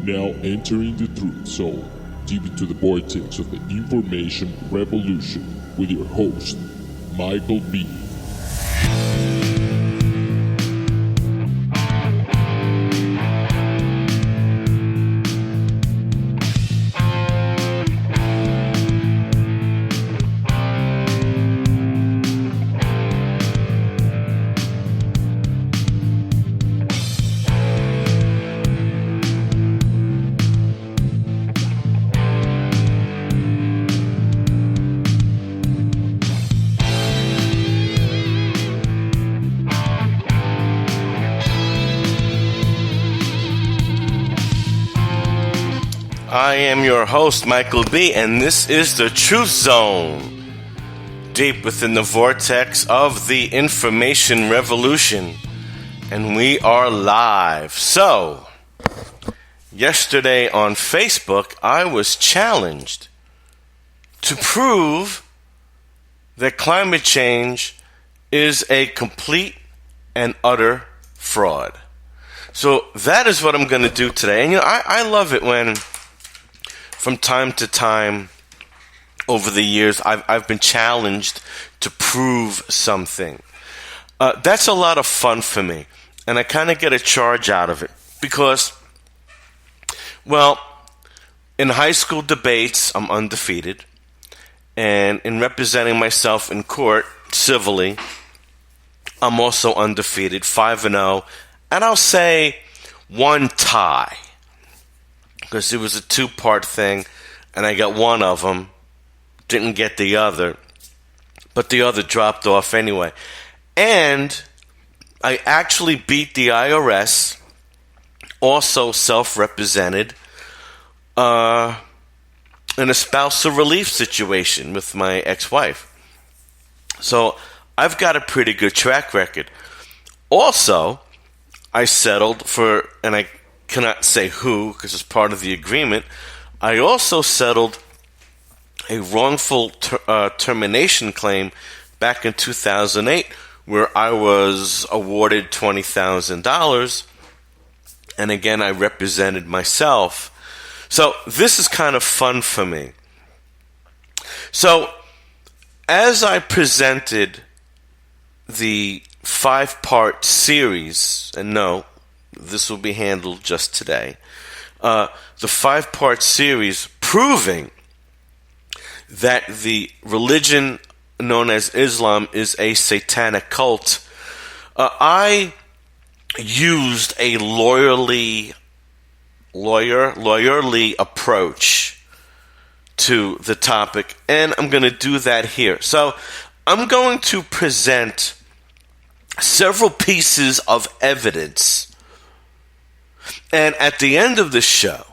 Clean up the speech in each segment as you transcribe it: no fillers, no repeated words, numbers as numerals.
now entering the truth zone, deep into the vortex of the information revolution with your host, Michael B. I am your host, Michael B., and this is the Truth Zone, deep within the vortex of the information revolution, and we are live. So, yesterday on Facebook, I was challenged to prove that climate change is a complete and utter fraud. So that is what I'm going to do today. And I love it when from time to time over the years, I've been challenged to prove something. That's a lot of fun for me, and I kind of get a charge out of it because, well, in high school debates, I'm undefeated, and in representing myself in court civilly, I'm also undefeated, 5-0, and I'll say one tie, because it was a two-part thing, and I got one of them, didn't get the other, but the other dropped off anyway. And I actually beat the IRS, also self-represented, in a spousal relief situation with my ex-wife. So I've got a pretty good track record. Also, I settled for, and I cannot say who because it's part of the agreement, I also settled a wrongful termination claim back in 2008 where I was awarded $20,000, and again I represented myself. So this is kind of fun for me. So as I presented the 5-part series, and no, this will be handled just today, the 5-part series proving that the religion known as Islam is a satanic cult, I used a lawyerly approach to the topic, and I'm going to do that here. So I'm going to present several pieces of evidence, and at the end of the show,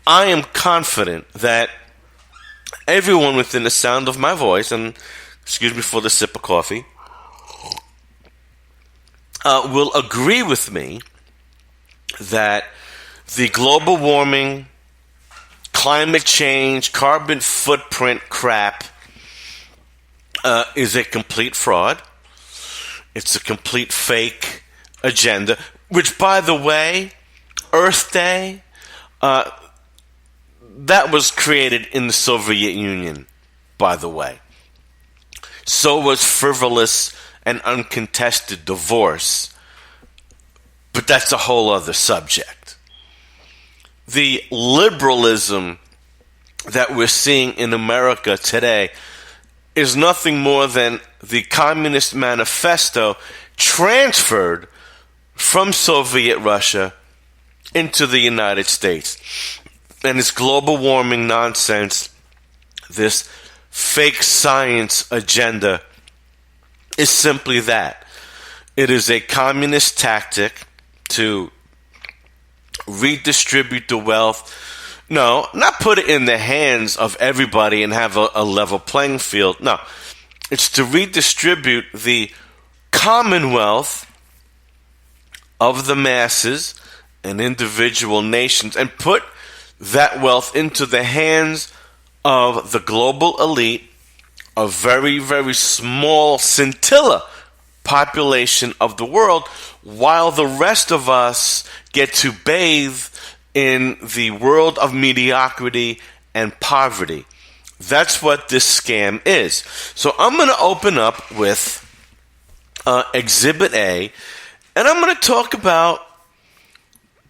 I am confident that everyone within the sound of my voice, and excuse me for the sip of coffee, will agree with me that the global warming, climate change, carbon footprint crap is a complete fraud. It's a complete fake agenda, which, by the way, Earth Day, that was created in the Soviet Union, by the way. So was frivolous and uncontested divorce. But that's a whole other subject. The liberalism that we're seeing in America today is nothing more than the Communist Manifesto transferred from Soviet Russia into the United States. And this global warming nonsense, this fake science agenda, is simply that. It is a communist tactic to redistribute the wealth. No, not put it in the hands of everybody and have a level playing field. No, it's to redistribute the commonwealth of the masses and individual nations and put that wealth into the hands of the global elite, a very, very small scintilla population of the world, while the rest of us get to bathe in the world of mediocrity and poverty. That's what this scam is. So I'm going to open up with Exhibit A, and I'm going to talk about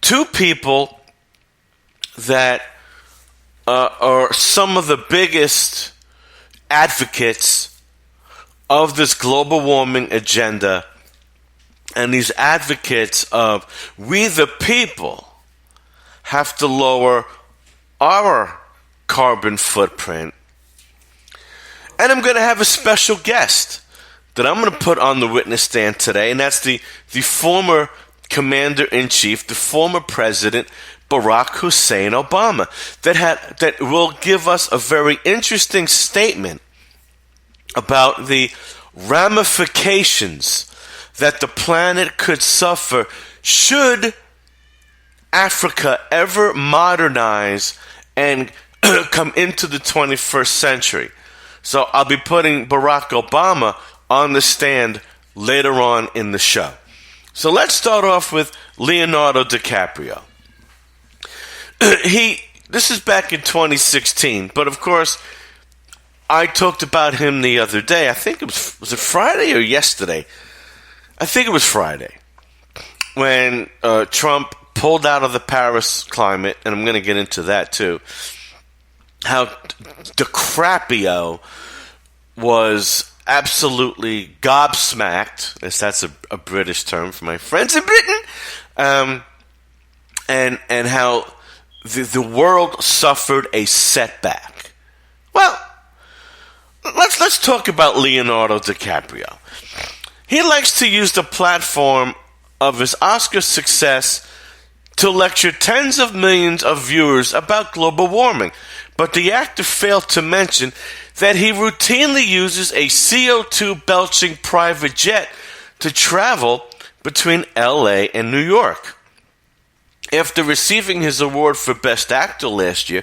two people that are some of the biggest advocates of this global warming agenda, and these advocates of we the people have to lower our carbon footprint. And I'm going to have a special guest that I'm going to put on the witness stand today, and that's the former commander-in-chief, the former president, Barack Hussein Obama, that will give us a very interesting statement about the ramifications that the planet could suffer should Africa ever modernize and come into the 21st century. So I'll be putting Barack Obama on the stand later on in the show. So let's start off with Leonardo DiCaprio. This is back in 2016, but of course, I talked about him the other day. I think was it Friday or yesterday? I think it was Friday, when Trump pulled out of the Paris climate, and I'm going to get into that too, how DiCaprio was absolutely gobsmacked, as that's a British term for my friends in Britain, and how the world suffered a setback. Well, let's talk about Leonardo DiCaprio. He likes to use the platform of his Oscar success to lecture tens of millions of viewers about global warming, but the actor failed to mention that he routinely uses a CO2 belching private jet to travel between LA and New York. After receiving his award for Best Actor last year,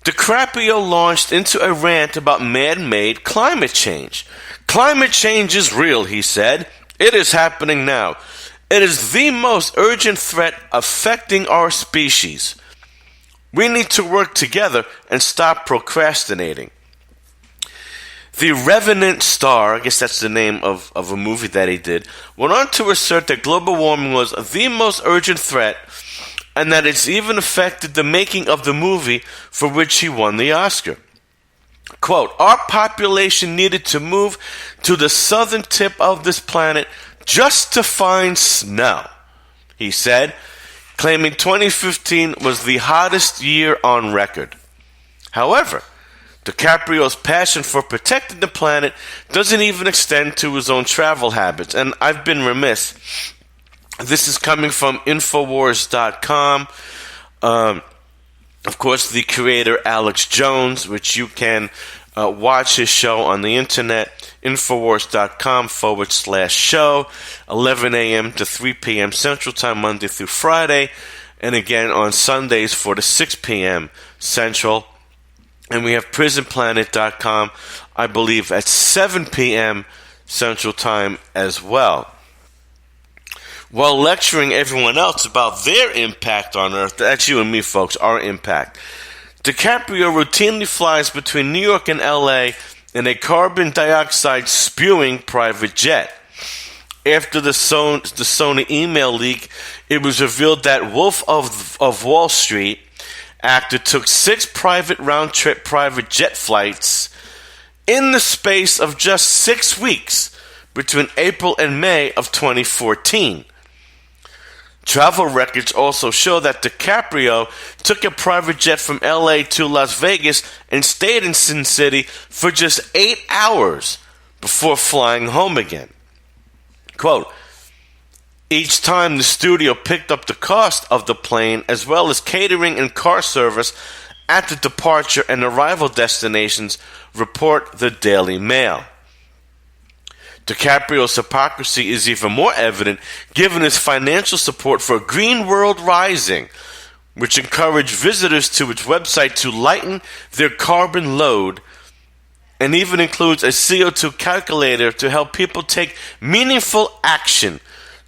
DiCaprio launched into a rant about man-made climate change. Climate change is real, he said. It is happening now. It is the most urgent threat affecting our species. We need to work together and stop procrastinating. The Revenant star, I guess that's the name of a movie that he did, went on to assert that global warming was the most urgent threat and that it's even affected the making of the movie for which he won the Oscar. Quote, our population needed to move to the southern tip of this planet just to find snow, he said, claiming 2015 was the hottest year on record. However, DiCaprio's passion for protecting the planet doesn't even extend to his own travel habits, and I've been remiss. This is coming from Infowars.com. Of course, the creator Alex Jones, which you can watch his show on the internet, Infowars.com/show, 11 a.m. to 3 p.m. Central Time, Monday through Friday, and again on Sundays 4 to 6 p.m. Central. And we have PrisonPlanet.com, I believe, at 7 p.m. Central Time as well. While lecturing everyone else about their impact on Earth, that's you and me, folks, our impact, DiCaprio routinely flies between New York and LA in a carbon dioxide spewing private jet. After the Sony email leak, it was revealed that Wolf of Wall Street actor took 6 private round-trip private jet flights in the space of just 6 weeks between April and May of 2014. Travel records also show that DiCaprio took a private jet from LA to Las Vegas and stayed in Sin City for just 8 hours before flying home again. Quote, each time the studio picked up the cost of the plane as well as catering and car service at the departure and arrival destinations, report the Daily Mail. DiCaprio's hypocrisy is even more evident given his financial support for Green World Rising, which encouraged visitors to its website to lighten their carbon load and even includes a CO2 calculator to help people take meaningful action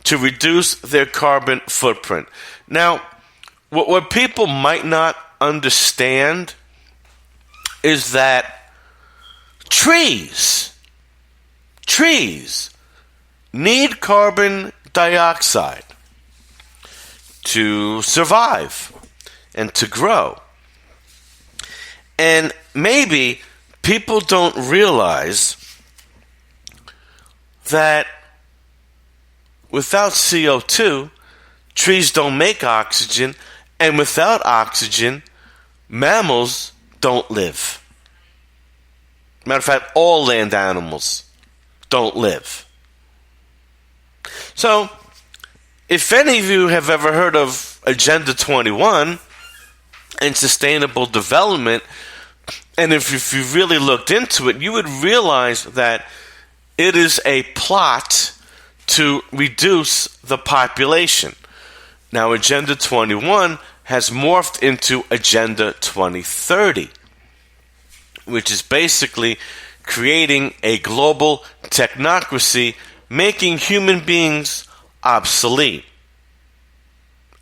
to reduce their carbon footprint. Now, what people might not understand is that trees need carbon dioxide to survive and to grow. And maybe people don't realize that without CO2, trees don't make oxygen, and without oxygen, mammals don't live. Matter of fact, all land animals don't live. So, if any of you have ever heard of Agenda 21 and sustainable development, and if you really looked into it, you would realize that it is a plot to reduce the population. Now, Agenda 21 has morphed into Agenda 2030, which is basically creating a global technocracy, making human beings obsolete.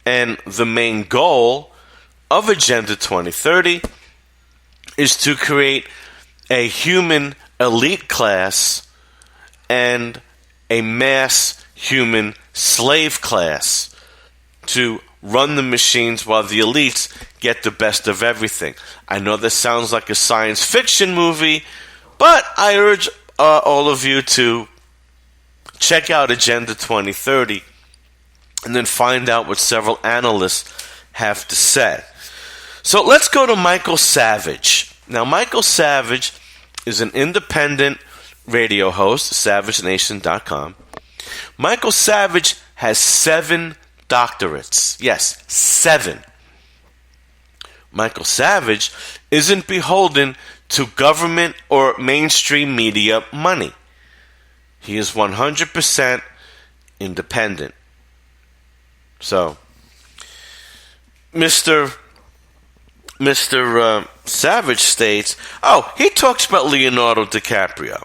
And the main goal of Agenda 2030 is to create a human elite class and a mass human slave class to run the machines while the elites get the best of everything. I know this sounds like a science fiction movie, but I urge all of you to check out Agenda 2030 and then find out what several analysts have to say. So let's go to Michael Savage. Now, Michael Savage is an independent radio host, SavageNation.com. Michael Savage has 7 doctorates. Yes, 7. Michael Savage isn't beholden to government or mainstream media money. He is 100% independent. So, Mr. Savage states, he talks about Leonardo DiCaprio.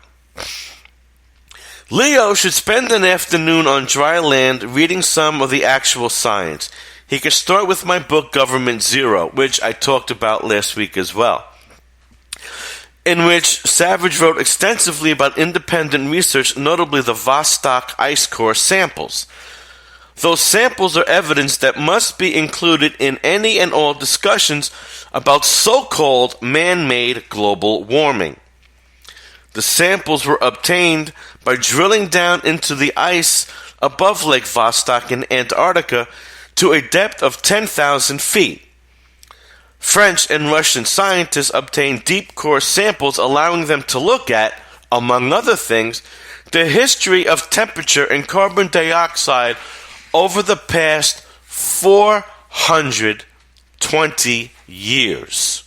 Leo should spend an afternoon on dry land reading some of the actual science. He can start with my book, Government Zero, which I talked about last week as well, in which Savage wrote extensively about independent research, notably the Vostok ice core samples. Those samples are evidence that must be included in any and all discussions about so-called man-made global warming. The samples were obtained by drilling down into the ice above Lake Vostok in Antarctica to a depth of 10,000 feet. French and Russian scientists obtained deep core samples, allowing them to look at, among other things, the history of temperature and carbon dioxide over the past 420 years.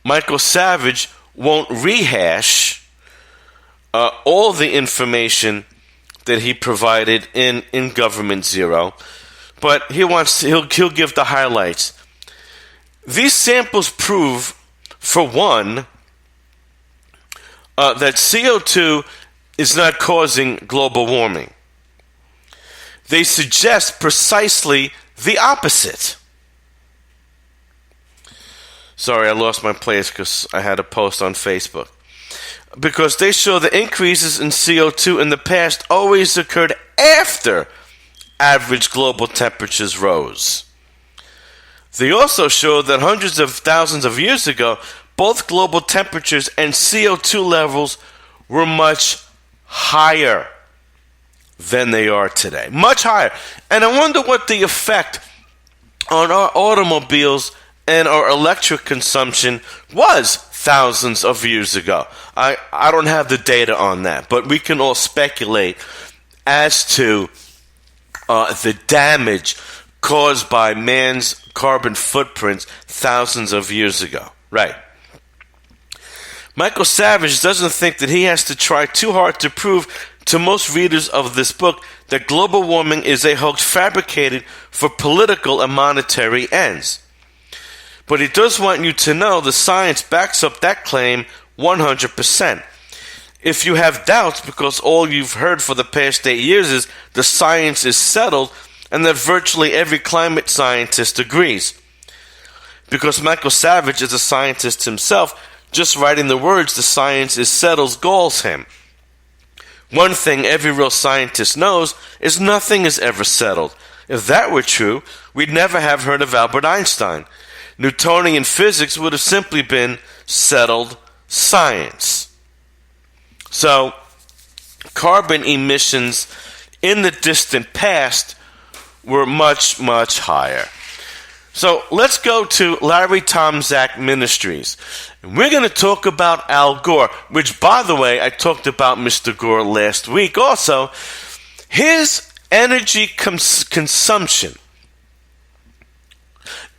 Michael Savage won't rehash all the information that he provided in Government Zero, but he'll give the highlights. These samples prove, for one, that CO2 is not causing global warming. They suggest precisely the opposite. Sorry, I lost my place because I had a post on Facebook. Because they show the increases in CO2 in the past always occurred after average global temperatures rose. They also show that hundreds of thousands of years ago, both global temperatures and CO2 levels were much higher than they are today. Much higher. And I wonder what the effect on our automobiles and our electric consumption was thousands of years ago. I don't have the data on that, but we can all speculate as to the damage caused by man's carbon footprints thousands of years ago. Right. Michael Savage doesn't think that he has to try too hard to prove to most readers of this book that global warming is a hoax fabricated for political and monetary ends. But he does want you to know the science backs up that claim 100%. If you have doubts because all you've heard for the past 8 years is the science is settled, and that virtually every climate scientist agrees. Because Michael Savage is a scientist himself, just writing the words "the science is settled" galls him. One thing every real scientist knows is nothing is ever settled. If that were true, we'd never have heard of Albert Einstein. Newtonian physics would have simply been settled science. So, carbon emissions in the distant past were much, much higher. So let's go to Larry Tomczak Ministries. And we're going to talk about Al Gore, which, by the way, I talked about Mr. Gore last week also. His energy consumption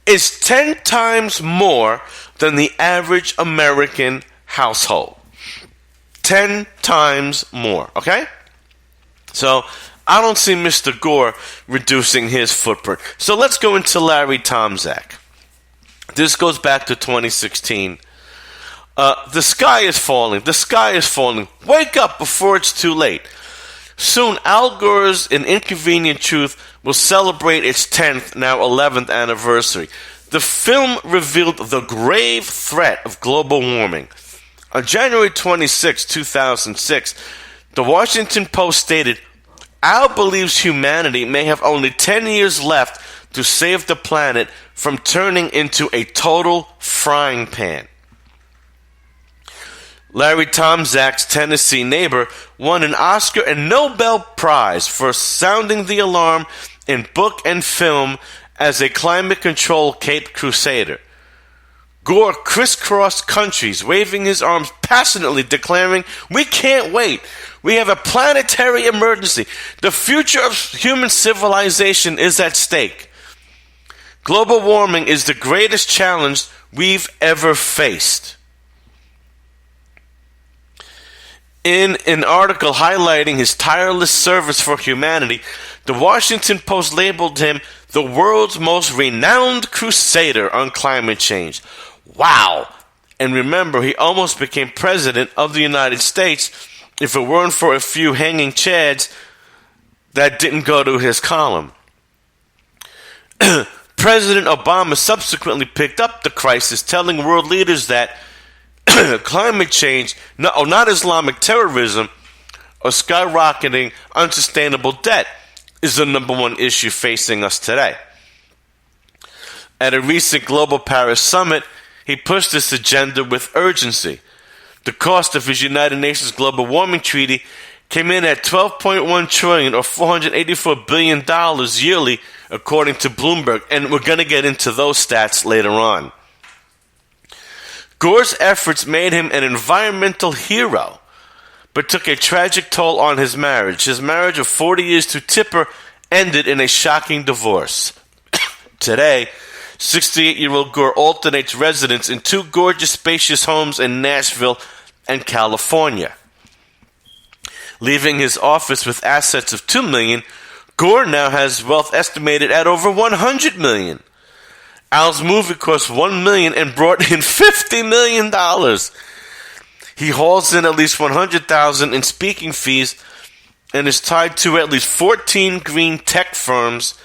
is 10 times more than the average American household. 10 times more, okay? So I don't see Mr. Gore reducing his footprint. So let's go into Larry Tomczak. This goes back to 2016. The sky is falling. The sky is falling. Wake up before it's too late. Soon, Al Gore's An Inconvenient Truth will celebrate its 10th, now 11th anniversary. The film revealed the grave threat of global warming. On January 26, 2006, the Washington Post stated, "Al believes humanity may have only 10 years left to save the planet from turning into a total frying pan." Larry Tomczak's Tennessee neighbor won an Oscar and Nobel Prize for sounding the alarm in book and film as a climate control Cape Crusader. Gore crisscrossed countries, waving his arms passionately, declaring, "We can't wait. We have a planetary emergency. The future of human civilization is at stake. Global warming is the greatest challenge we've ever faced." In an article highlighting his tireless service for humanity, the Washington Post labeled him the world's most renowned crusader on climate change. Wow! And remember, he almost became president of the United States if it weren't for a few hanging chads that didn't go to his column. President Obama subsequently picked up the crisis, telling world leaders that climate change, not Islamic terrorism, or skyrocketing unsustainable debt is the number one issue facing us today. At a recent Global Paris Summit, he pushed this agenda with urgency. The cost of his United Nations Global Warming Treaty came in at $12.1 trillion or $484 billion yearly, according to Bloomberg, and we're going to get into those stats later on. Gore's efforts made him an environmental hero, but took a tragic toll on his marriage. His marriage of 40 years to Tipper ended in a shocking divorce. Today, 68-year-old Gore alternates residence in two gorgeous, spacious homes in Nashville and California. Leaving his office with assets of $2 million, Gore now has wealth estimated at over $100 million. Al's movie cost $1 million and brought in $50 million. He hauls in at least $100,000 in speaking fees and is tied to at least 14 green tech firms,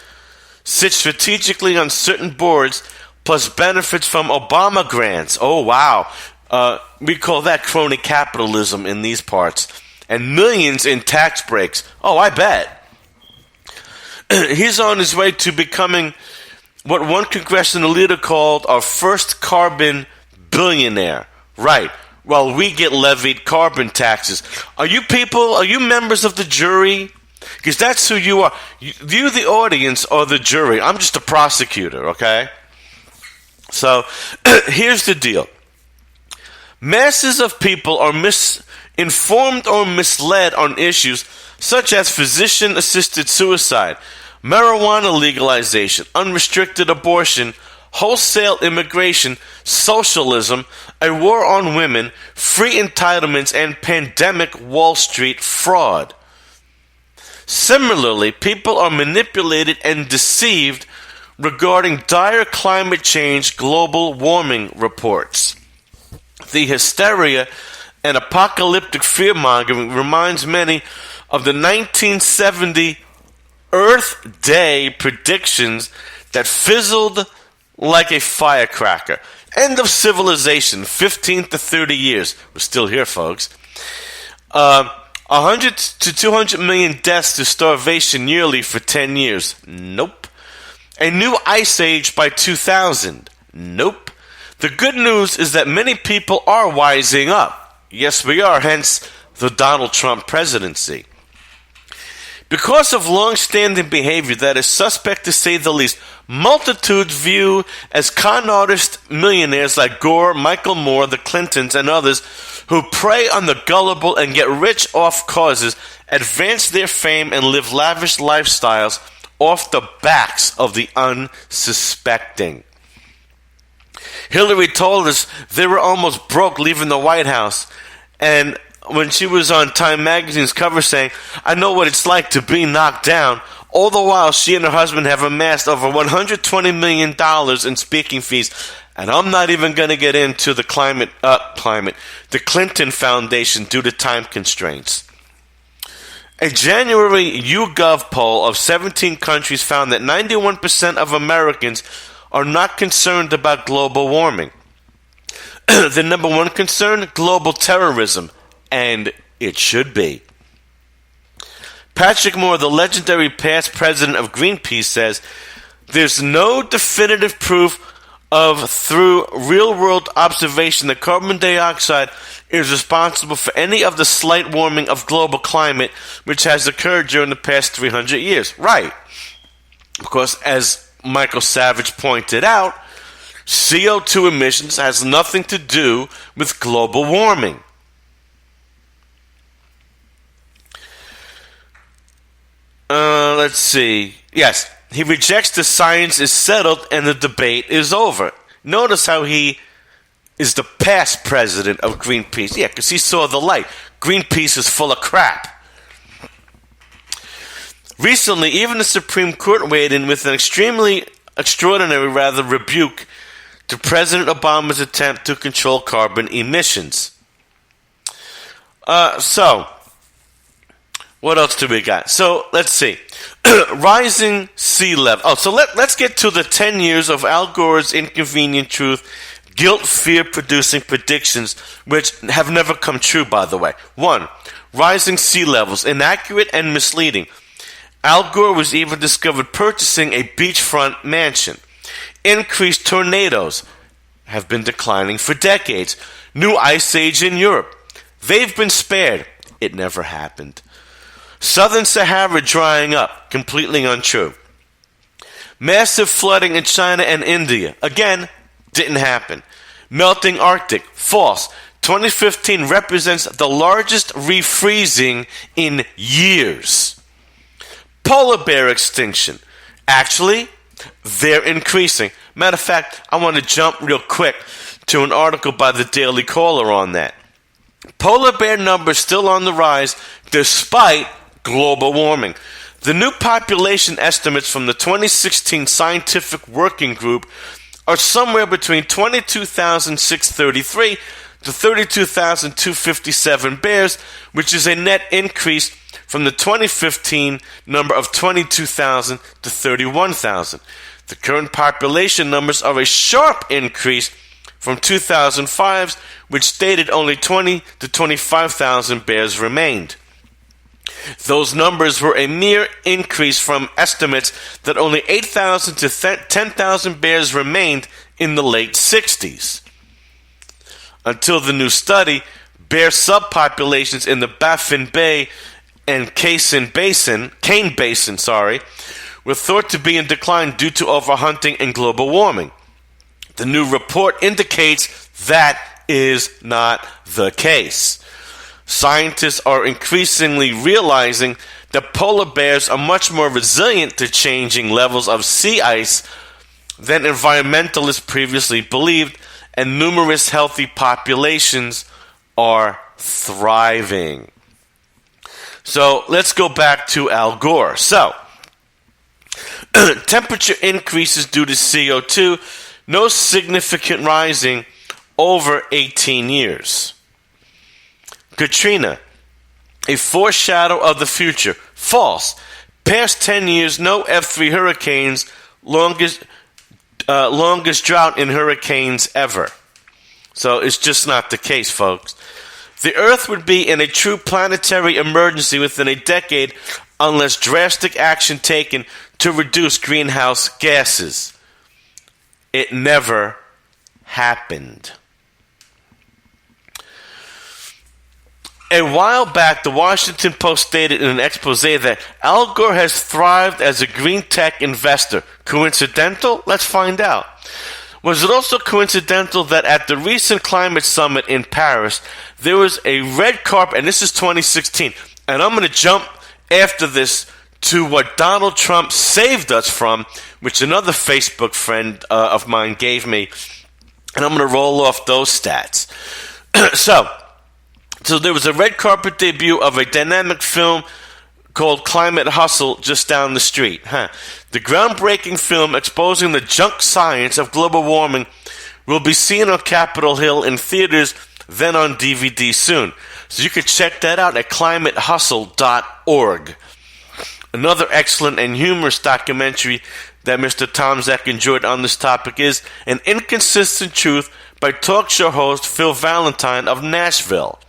sits strategically on certain boards, plus benefits from Obama grants. Oh, wow. We call that crony capitalism in these parts. And millions in tax breaks. Oh, I bet. He's on his way to becoming what one congressional leader called our first carbon billionaire. Right. Well, we get levied carbon taxes. Are you members of the jury? Because that's who you are. You, the audience, are the jury. I'm just a prosecutor, okay? So, here's the deal. Masses of people are misinformed or misled on issues such as physician-assisted suicide, marijuana legalization, unrestricted abortion, wholesale immigration, socialism, a war on women, free entitlements, and pandemic Wall Street fraud. Similarly, people are manipulated and deceived regarding dire climate change global warming reports. The hysteria and apocalyptic fear-mongering reminds many of the 1970 Earth Day predictions that fizzled like a firecracker. End of civilization, 15 to 30 years. We're still here, folks. 100 to 200 million deaths to starvation yearly for 10 years. Nope. A new ice age by 2000. Nope. The good news is that many people are wising up. Yes, we are, hence the Donald Trump presidency. Because of long-standing behavior that is suspect to say the least, multitudes view as con artist millionaires like Gore, Michael Moore, the Clintons, and others who prey on the gullible and get rich off causes, advance their fame, and live lavish lifestyles off the backs of the unsuspecting. Hillary told us they were almost broke leaving the White House, and when she was on Time Magazine's cover saying, "I know what it's like to be knocked down," all the while she and her husband have amassed over $120 million in speaking fees. And I'm not even going to get into the the Clinton Foundation due to time constraints. A January YouGov poll of 17 countries found that 91% of Americans are not concerned about global warming. The number one concern, global terrorism. And it should be. Patrick Moore, the legendary past president of Greenpeace, says, "There's no definitive proof of through real-world observation that carbon dioxide is responsible for any of the slight warming of global climate which has occurred during the past 300 years. Right. Because as Michael Savage pointed out, CO2 emissions has nothing to do with global warming. Let's see. Yes, he rejects the science is settled and the debate is over. Notice how he is the past president of Greenpeace. Yeah, because he saw the light. Greenpeace is full of crap. Recently, even the Supreme Court weighed in with an extraordinary rebuke to President Obama's attempt to control carbon emissions. What else do we got? So, let's see. Rising sea level. Let's get to the 10 years of Al Gore's Inconvenient Truth, guilt, fear-producing predictions, which have never come true, by the way. 1. Rising sea levels. Inaccurate and misleading. Al Gore was even discovered purchasing a beachfront mansion. Increased tornadoes have been declining for decades. New ice age in Europe. They've been spared. It never happened. Southern Sahara drying up. Completely untrue. Massive flooding in China and India. Again, didn't happen. Melting Arctic. False. 2015 represents the largest refreezing in years. Polar bear extinction. Actually, they're increasing. Matter of fact, I want to jump real quick to an article by the Daily Caller on that. Polar bear numbers still on the rise despite global warming. The new population estimates from the 2016 Scientific Working Group are somewhere between 22,633 to 32,257 bears, which is a net increase from the 2015 number of 22,000 to 31,000. The current population numbers are a sharp increase from 2005's, which stated only 20 to 25,000 bears remained. Those numbers were a mere increase from estimates that only 8,000 to 10,000 bears remained in the late 60s. Until the new study, bear subpopulations in the Baffin Bay and Kane Basin, were thought to be in decline due to overhunting and global warming. The new report indicates that is not the case. Scientists are increasingly realizing that polar bears are much more resilient to changing levels of sea ice than environmentalists previously believed, and numerous healthy populations are thriving. So let's go back to Al Gore. So, temperature increases due to CO2, no significant rising over 18 years. Katrina, a foreshadow of the future. False. Past 10 years, no F3 hurricanes, longest drought in hurricanes ever. So it's just not the case, folks. The Earth would be in a true planetary emergency within a decade unless drastic action taken to reduce greenhouse gases. It never happened. A while back, the Washington Post stated in an expose that Al Gore has thrived as a green tech investor. Coincidental? Let's find out. Was it also coincidental that at the recent climate summit in Paris, there was a red carpet, and this is 2016, and I'm going to jump after this to what Donald Trump saved us from, which another Facebook friend of mine gave me, and I'm going to roll off those stats. So there was a red carpet debut of a dynamic film called Climate Hustle just down the street. The groundbreaking film exposing the junk science of global warming will be seen on Capitol Hill in theaters, then on DVD soon. So you can check that out at climatehustle.org. Another excellent and humorous documentary that Mr. Tom Zek enjoyed on this topic is An Inconsistent Truth by talk show host Phil Valentine of Nashville.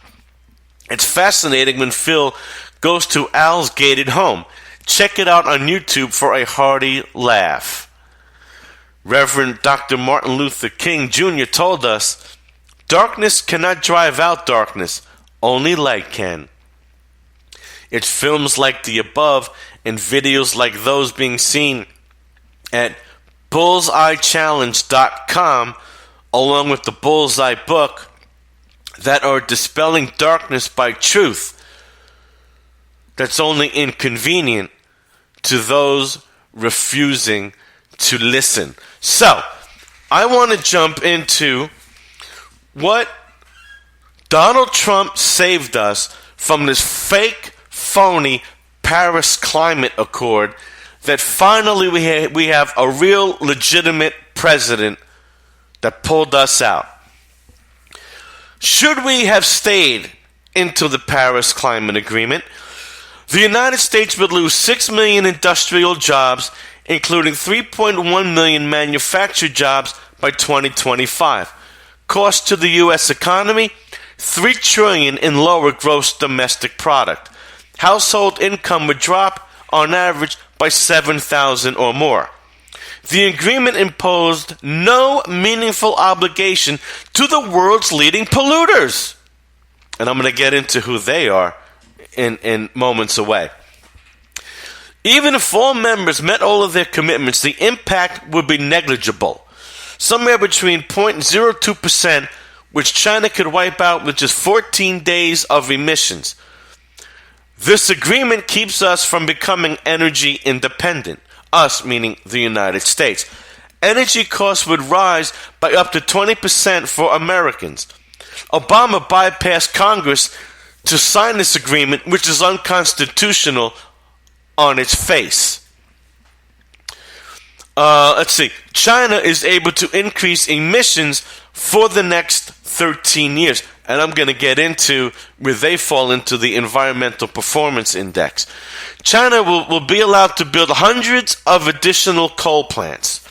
It's fascinating when Phil goes to Al's gated home. Check it out on YouTube for a hearty laugh. Reverend Dr. Martin Luther King Jr. told us, "Darkness cannot drive out darkness, only light can." It's films like the above and videos like those being seen at bullseyechallenge.com along with the Bullseye book that are dispelling darkness by truth that's only inconvenient to those refusing to listen. So, I want to jump into what Donald Trump saved us from this fake, phony Paris Climate Accord that finally we have a real legitimate president that pulled us out. Should we have stayed into the Paris Climate Agreement, the United States would lose 6 million industrial jobs, including 3.1 million manufactured jobs by 2025. Cost to the U.S. economy, $3 trillion in lower gross domestic product. Household income would drop, on average, by $7,000 or more. The agreement imposed no meaningful obligation to the world's leading polluters. And I'm going to get into who they are in moments away. Even if all members met all of their commitments, the impact would be negligible. Somewhere between 0.02%, which China could wipe out with just 14 days of emissions. This agreement keeps us from becoming energy independent. Us, meaning the United States. Energy costs would rise by up to 20% for Americans. Obama bypassed Congress to sign this agreement, which is unconstitutional on its face. Let's see. China is able to increase emissions for the next 13 years. And I'm going to get into where they fall into the Environmental Performance Index. China will be allowed to build hundreds of additional coal plants.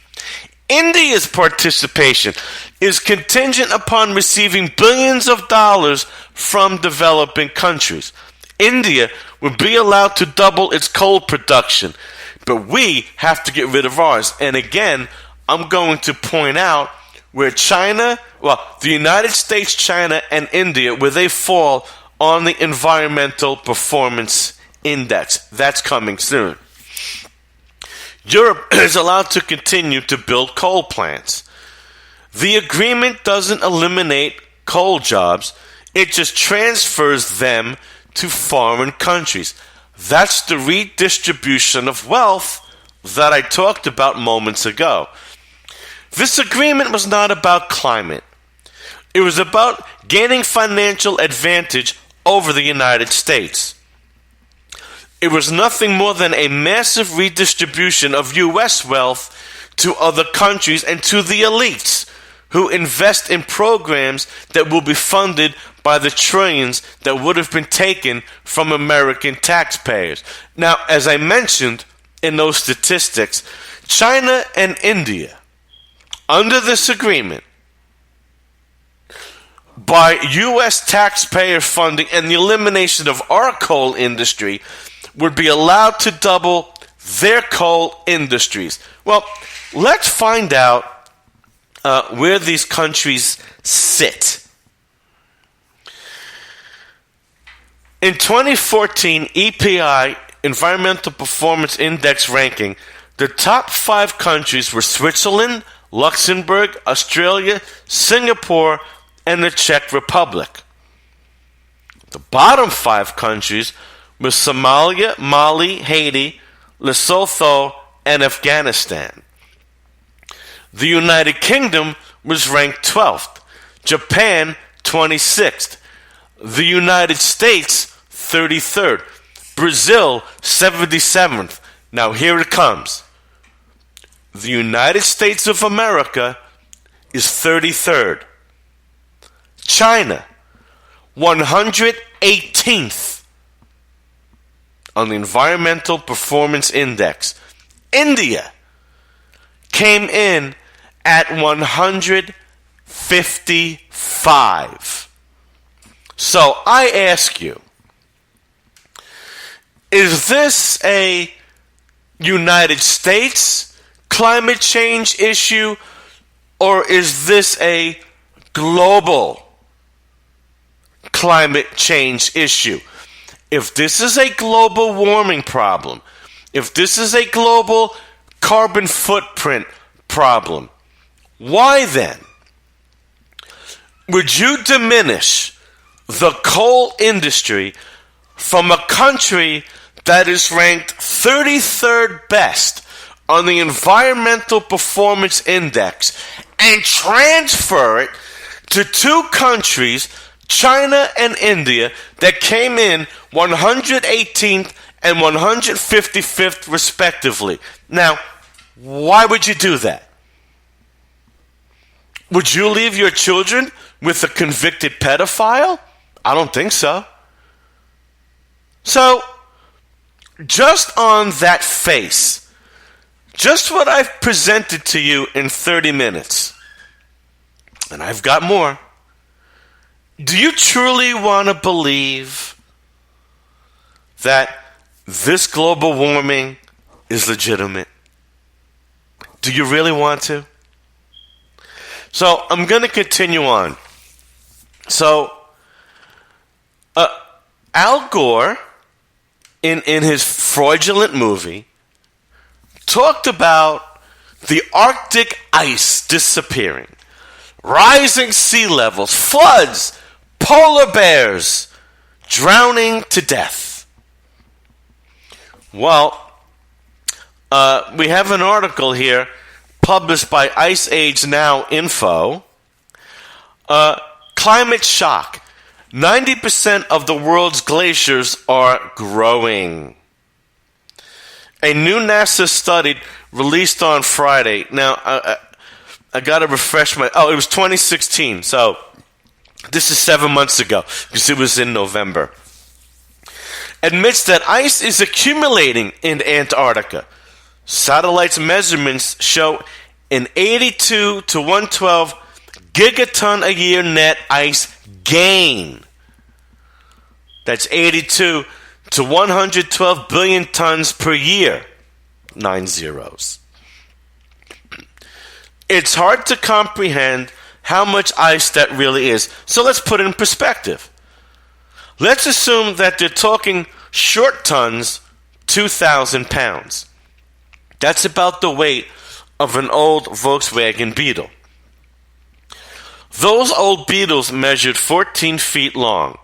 India's participation is contingent upon receiving billions of dollars from developing countries. India will be allowed to double its coal production, but we have to get rid of ours. And again, I'm going to point out where China, the United States, China, and India, where they fall on the Environmental Performance Index. That's coming soon. Europe is allowed to continue to build coal plants. The agreement doesn't eliminate coal jobs. It just transfers them to foreign countries. That's the redistribution of wealth that I talked about moments ago. This agreement was not about climate. It was about gaining financial advantage over the United States. It was nothing more than a massive redistribution of U.S. wealth to other countries and to the elites who invest in programs that will be funded by the trillions that would have been taken from American taxpayers. Now, as I mentioned in those statistics, China and India, under this agreement, by U.S. taxpayer funding and the elimination of our coal industry, would be allowed to double their coal industries. Well, let's find out where these countries sit. In 2014 EPI Environmental Performance Index ranking, the top 5 countries were Switzerland, Luxembourg, Australia, Singapore, and the Czech Republic. The bottom 5 countries were Somalia, Mali, Haiti, Lesotho, and Afghanistan. The United Kingdom was ranked 12th, Japan 26th, the United States 33rd, Brazil 77th. Now here it comes. The United States of America is 33rd. China 118th on the Environmental Performance Index. India came in at 155. So I ask you, is this a United States climate change issue, or is this a global climate change issue? If this is a global warming problem, if this is a global carbon footprint problem, why then would you diminish the coal industry from a country that is ranked 33rd best on the Environmental Performance Index and transfer it to 2 countries, China and India, that came in 118th and 155th respectively? Now, why would you do that? Would you leave your children with a convicted pedophile? I don't think so. So, just on that face, just what I've presented to you in 30 minutes, and I've got more, do you truly want to believe that this global warming is legitimate? Do you really want to? So I'm going to continue on. So Al Gore, in his fraudulent movie, talked about the Arctic ice disappearing, rising sea levels, floods, polar bears drowning to death. Well, we have an article here published by Ice Age Now Info. Climate shock. 90% of the world's glaciers are growing. A new NASA study released on Friday. Now, I got to refresh my... Oh, it was 2016. So, this is 7 months ago, because it was in November. Admits that ice is accumulating in Antarctica. Satellites measurements show an 82 to 112 gigaton a year net ice gain. That's 82 to 112 billion tons per year. 9 zeros. It's hard to comprehend how much ice that really is. So let's put it in perspective. Let's assume that they're talking short tons, 2,000 pounds. That's about the weight of an old Volkswagen Beetle. Those old Beetles measured 14 feet long.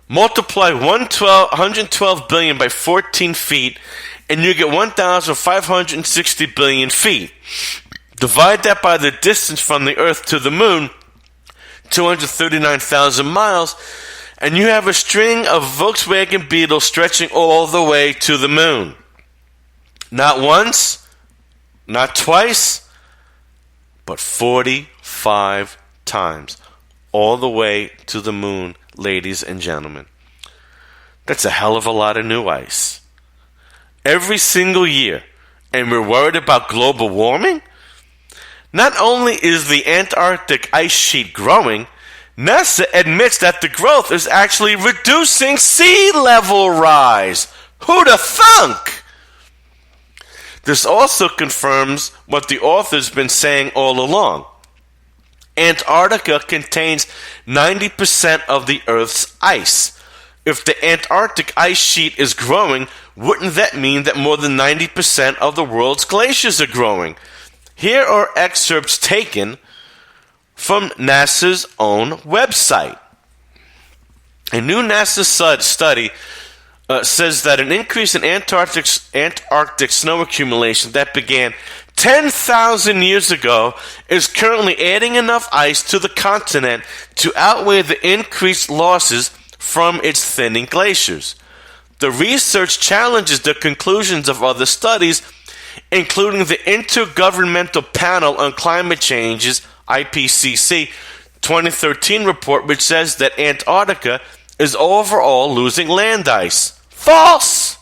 Multiply 112 billion by 14 feet, and you get 1,560 billion feet. Divide that by the distance from the Earth to the Moon, 239,000 miles, and you have a string of Volkswagen Beetles stretching all the way to the Moon. Not once, not twice, but 45 times, all the way to the moon, ladies and gentlemen. That's a hell of a lot of new ice. Every single year, and we're worried about global warming? Not only is the Antarctic ice sheet growing, NASA admits that the growth is actually reducing sea level rise. Who'da thunk? This also confirms what the author's been saying all along. Antarctica contains 90% of the Earth's ice. If the Antarctic ice sheet is growing, wouldn't that mean that more than 90% of the world's glaciers are growing? Here are excerpts taken from NASA's own website. A new NASA study says that an increase in Antarctic snow accumulation that began 10,000 years ago is currently adding enough ice to the continent to outweigh the increased losses from its thinning glaciers. The research challenges the conclusions of other studies, including the Intergovernmental Panel on Climate Change's IPCC 2013 report, which says that Antarctica is overall losing land ice. False!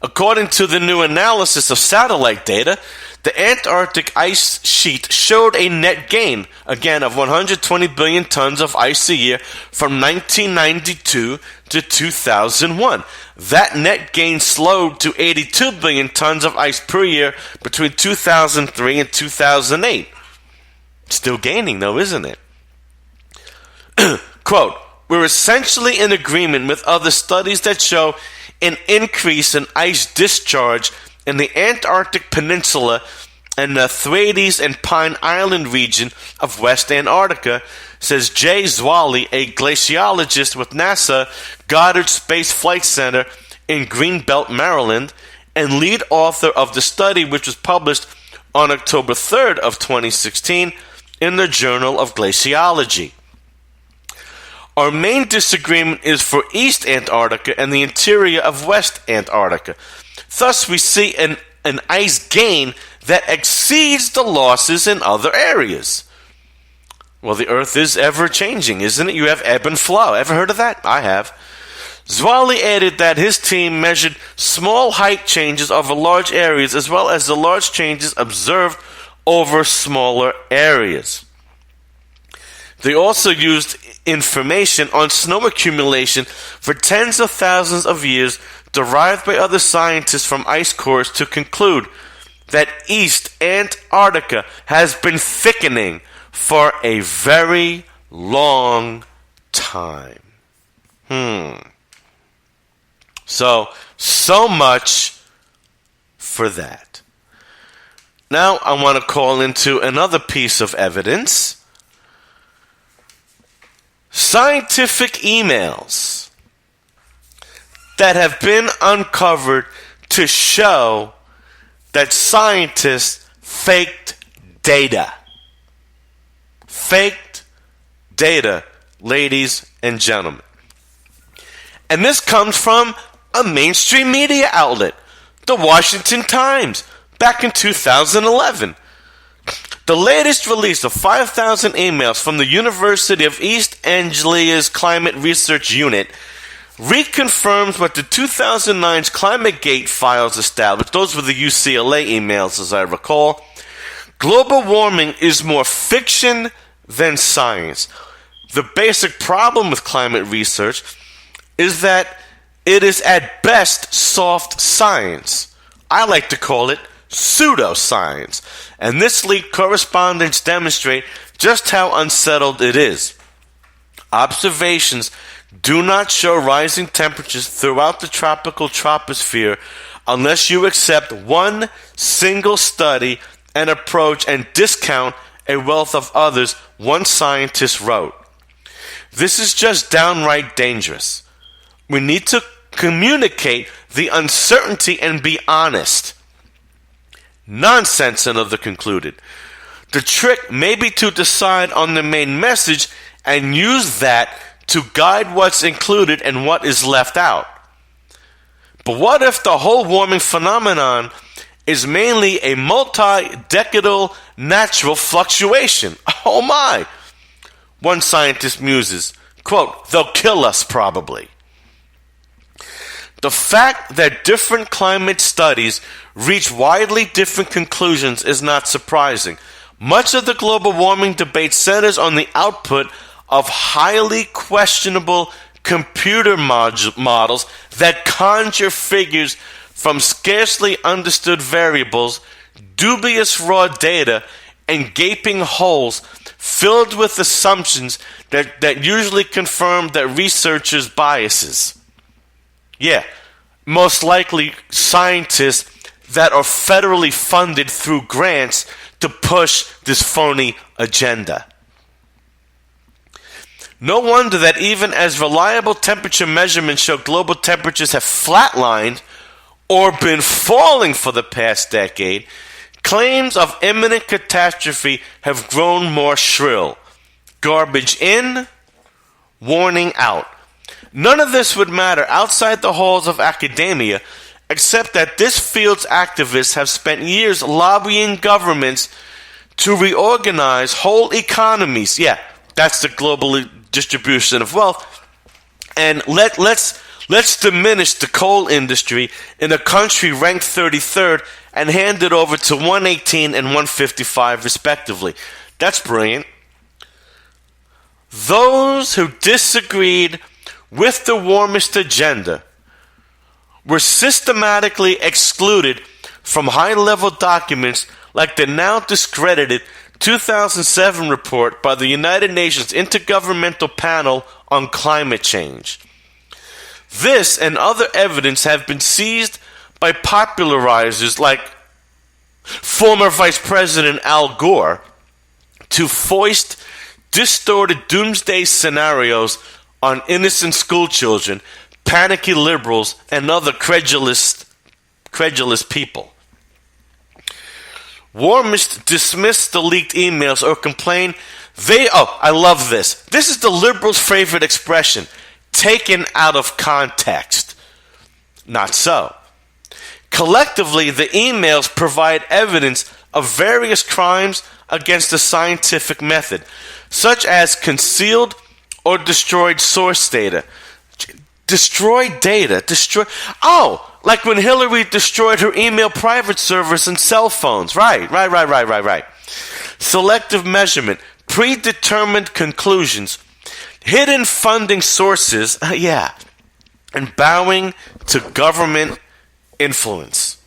According to the new analysis of satellite data, the Antarctic ice sheet showed a net gain, again, of 120 billion tons of ice a year from 1992 to 2001. That net gain slowed to 82 billion tons of ice per year between 2003 and 2008. Still gaining, though, isn't it? Quote, "We're essentially in agreement with other studies that show an increase in ice discharge in the Antarctic Peninsula and the Thwaites and Pine Island region of West Antarctica," says Jay Zwally, a glaciologist with NASA Goddard Space Flight Center in Greenbelt, Maryland, and lead author of the study, which was published on October 3rd of 2016 in the Journal of Glaciology. Our main disagreement is for East Antarctica and the interior of West Antarctica. Thus, we see an ice gain that exceeds the losses in other areas. Well, the Earth is ever-changing, isn't it? You have ebb and flow. Ever heard of that? I have. Zwally added that his team measured small height changes over large areas as well as the large changes observed over smaller areas. They also used information on snow accumulation for tens of thousands of years derived by other scientists from ice cores to conclude that East Antarctica has been thickening for a very long time. So much for that. Now I want to call into another piece of evidence. Scientific emails that have been uncovered to show that scientists faked data. Faked data, ladies and gentlemen. And this comes from a mainstream media outlet, the Washington Times, back in 2011. The latest release of 5,000 emails from the University of East Anglia's Climate Research Unit reconfirms what the 2009's ClimateGate files established. Those were the UCLA emails, as I recall. Global warming is more fiction than science. The basic problem with climate research is that it is at best soft science. I like to call it pseudoscience. And this leaked correspondence demonstrate just how unsettled it is. Observations do not show rising temperatures throughout the tropical troposphere unless you accept one single study and approach and discount a wealth of others, one scientist wrote. This is just downright dangerous. We need to communicate the uncertainty and be honest. Nonsense, another concluded. The trick may be to decide on the main message and use that to guide what's included and what is left out. But what if the whole warming phenomenon is mainly a multi-decadal natural fluctuation. Oh my! One scientist muses, quote, "They'll kill us probably." The fact that different climate studies reach widely different conclusions is not surprising. Much of the global warming debate centers on the output of highly questionable computer models that conjure figures from scarcely understood variables, dubious raw data, and gaping holes filled with assumptions that usually confirm that researchers' biases. Yeah, most likely scientists that are federally funded through grants to push this phony agenda. No wonder that even as reliable temperature measurements show global temperatures have flatlined or been falling for the past decade, claims of imminent catastrophe have grown more shrill. Garbage in, warning out. None of this would matter outside the halls of academia, except that this field's activists have spent years lobbying governments to reorganize whole economies. Yeah, that's the global distribution of wealth. And let's diminish the coal industry in a country ranked 33rd and hand it over to 118 and 155 respectively. That's brilliant. Those who disagreed with the warmist agenda were systematically excluded from high-level documents like the now discredited 2007 report by the United Nations Intergovernmental Panel on Climate Change. This and other evidence have been seized by popularizers like former Vice President Al Gore to foist distorted doomsday scenarios on innocent schoolchildren, panicky liberals, and other credulous people. Warmists dismiss the leaked emails or complain I love this. This is the liberals' favorite expression, taken out of context. Not so. Collectively, the emails provide evidence of various crimes against the scientific method, such as concealed or destroyed source data. Destroyed data? Like when Hillary destroyed her email private servers and cell phones. Right. Selective measurement, predetermined conclusions, hidden funding sources, and bowing to government influence.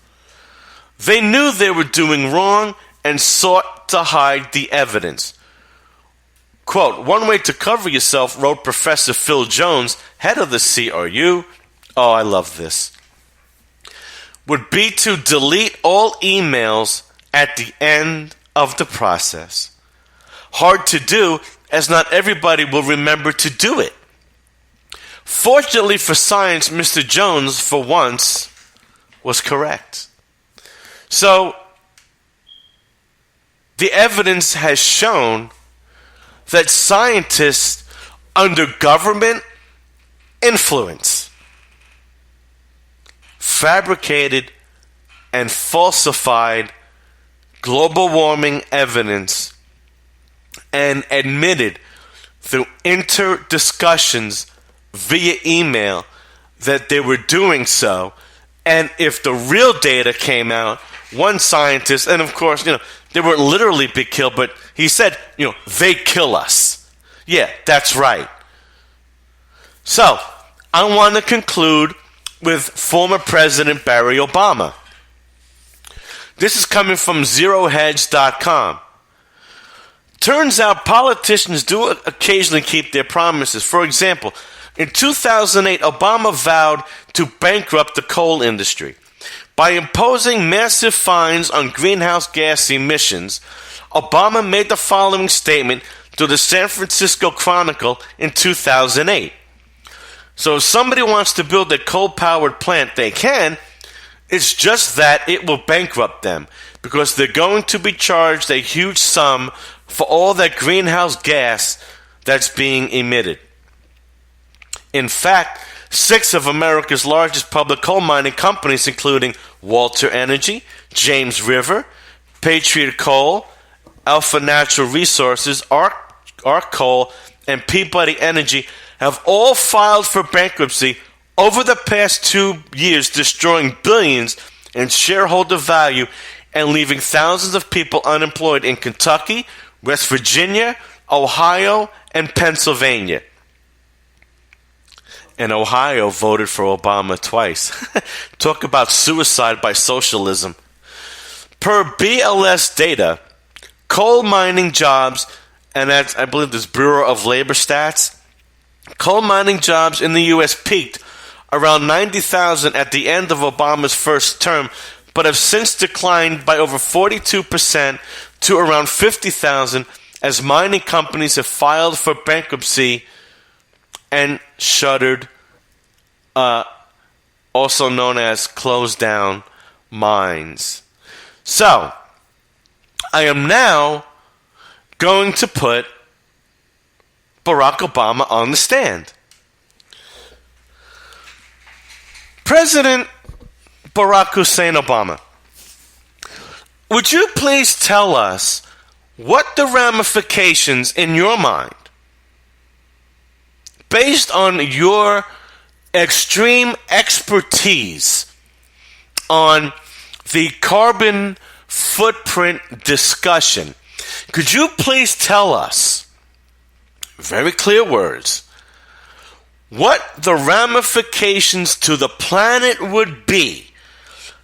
They knew they were doing wrong and sought to hide the evidence. Quote, "One way to cover yourself," wrote Professor Phil Jones, head of the CRU, oh, I love this, "would be to delete all emails at the end of the process. Hard to do, as not everybody will remember to do it. Fortunately for science, Mr. Jones, for once, was correct." So, the evidence has shown that scientists under government influence fabricated and falsified global warming evidence and admitted through inter-discussions via email that they were doing so. And if the real data came out, one scientist, and of course, they weren't literally be killed, but he said, they kill us. Yeah, that's right. So, I want to conclude with former President Barack Obama. This is coming from ZeroHedge.com. Turns out politicians do occasionally keep their promises. For example, in 2008, Obama vowed to bankrupt the coal industry. By imposing massive fines on greenhouse gas emissions, Obama made the following statement to the San Francisco Chronicle in 2008. So if somebody wants to build a coal-powered plant, they can. It's just that it will bankrupt them because they're going to be charged a huge sum for all that greenhouse gas that's being emitted. In fact, 6 of America's largest public coal mining companies, including Walter Energy, James River, Patriot Coal, Alpha Natural Resources, Arc Coal, and Peabody Energy have all filed for bankruptcy over the past 2 years, destroying billions in shareholder value and leaving thousands of people unemployed in Kentucky, West Virginia, Ohio, and Pennsylvania. And Ohio voted for Obama twice. Talk about suicide by socialism. Per BLS data, coal mining jobs, and that's, I believe, this Bureau of Labor Stats, coal mining jobs in the U.S. peaked around 90,000 at the end of Obama's first term, but have since declined by over 42% to around 50,000 as mining companies have filed for bankruptcy and shuttered, also known as closed down mines. So, I am now going to put Barack Obama on the stand. President Barack Hussein Obama, would you please tell us what the ramifications in your mind, based on your extreme expertise on the carbon footprint discussion, could you please tell us, very clear words, what the ramifications to the planet would be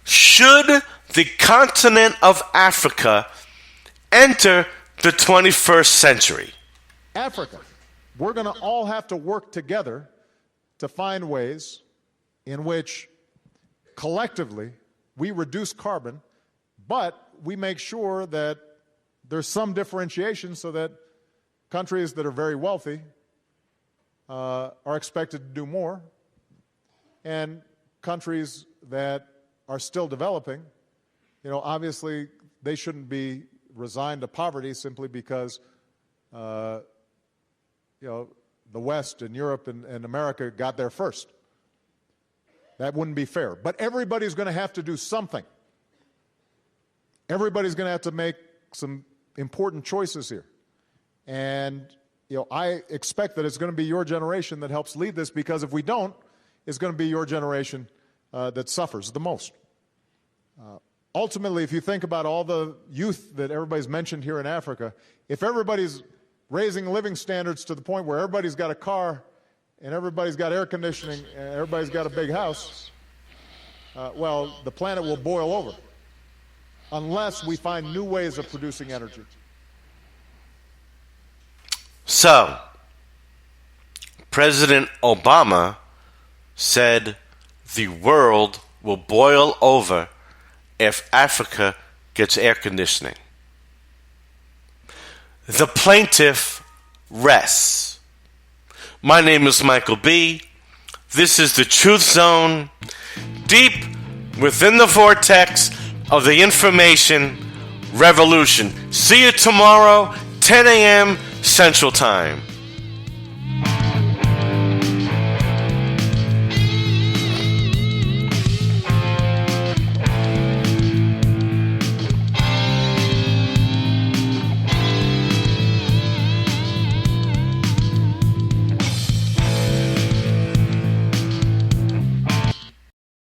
should the continent of Africa enter the 21st century? Africa, we're going to all have to work together to find ways in which collectively we reduce carbon, but we make sure that there's some differentiation so that countries that are very wealthy are expected to do more, and countries that are still developing, obviously they shouldn't be resigned to poverty simply because, the West and Europe and America got there first. That wouldn't be fair. But everybody's going to have to do something. Everybody's going to have to make some important choices here. And, I expect that it's going to be your generation that helps lead this, because if we don't, it's going to be your generation that suffers the most. Ultimately, if you think about all the youth that everybody's mentioned here in Africa, if everybody's raising living standards to the point where everybody's got a car and everybody's got air conditioning and everybody's got a big house, well, the planet will boil over unless we find new ways of producing energy. So, President Obama said the world will boil over if Africa gets air conditioning. The plaintiff rests. My name is Michael B. This is the Truth Zone, deep within the vortex of the information revolution. See you tomorrow, 10 a.m. Central Time.